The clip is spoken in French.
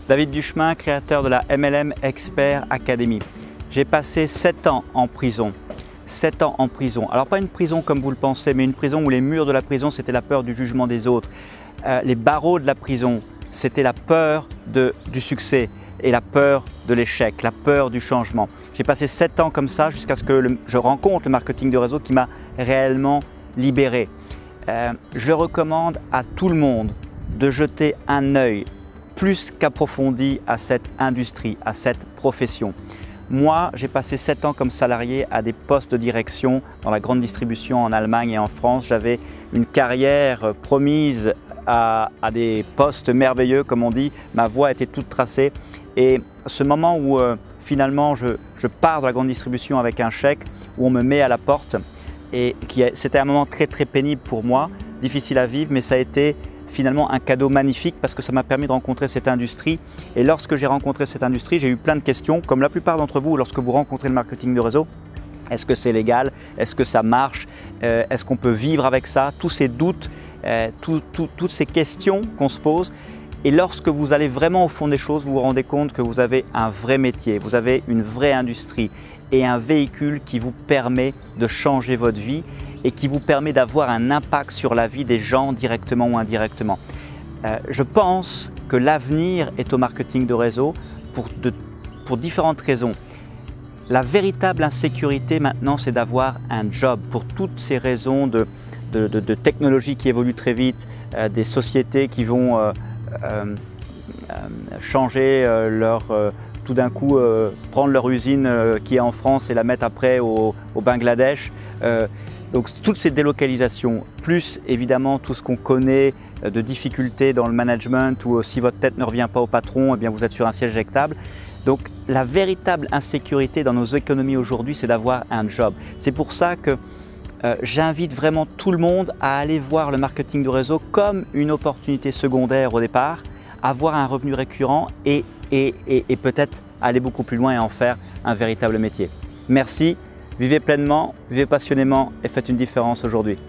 David Duchemin, créateur de la MLM Expert Academy. J'ai passé 7 ans en prison. 7 ans en prison. Alors pas une prison comme vous le pensez, mais une prison où les murs de la prison, c'était la peur du jugement des autres. Les barreaux de la prison, c'était la peur du succès et la peur de l'échec, la peur du changement. J'ai passé 7 ans comme ça jusqu'à ce que je rencontre le marketing de réseau qui m'a réellement libéré. Je recommande à tout le monde de jeter un œil plus qu'approfondi à cette industrie, à cette profession. Moi, j'ai passé 7 ans comme salarié à des postes de direction dans la grande distribution en Allemagne et en France. J'avais une carrière promise à des postes merveilleux, comme on dit. Ma voie était toute tracée. Et ce moment où finalement je pars de la grande distribution avec un chèque, où on me met à la porte, et c'était un moment très pénible pour moi, difficile à vivre, mais ça a été finalement un cadeau magnifique parce que ça m'a permis de rencontrer cette industrie. Et lorsque j'ai rencontré cette industrie, j'ai eu plein de questions, comme la plupart d'entre vous lorsque vous rencontrez le marketing de réseau. Est-ce que c'est légal? Est-ce que ça marche? Est-ce qu'on peut vivre avec ça? Tous ces doutes, toutes ces questions qu'on se pose. Et lorsque vous allez vraiment au fond des choses, vous vous rendez compte que vous avez un vrai métier, vous avez une vraie industrie et un véhicule qui vous permet de changer votre vie et qui vous permet d'avoir un impact sur la vie des gens directement ou indirectement. Je pense que l'avenir est au marketing de réseau pour différentes raisons. La véritable insécurité maintenant, c'est d'avoir un job pour toutes ces raisons de technologie qui évolue très vite, des sociétés qui vont changer tout d'un coup prendre leur usine qui est en France et la mettre après au Bangladesh. Donc toutes ces délocalisations, plus évidemment tout ce qu'on connaît de difficultés dans le management ou si votre tête ne revient pas au patron, eh bien vous êtes sur un siège éjectable. Donc la véritable insécurité dans nos économies aujourd'hui, c'est d'avoir un job. C'est pour ça que j'invite vraiment tout le monde à aller voir le marketing de réseau comme une opportunité secondaire au départ, avoir un revenu récurrent et peut-être aller beaucoup plus loin et en faire un véritable métier. Merci. Vivez pleinement, vivez passionnément et faites une différence aujourd'hui.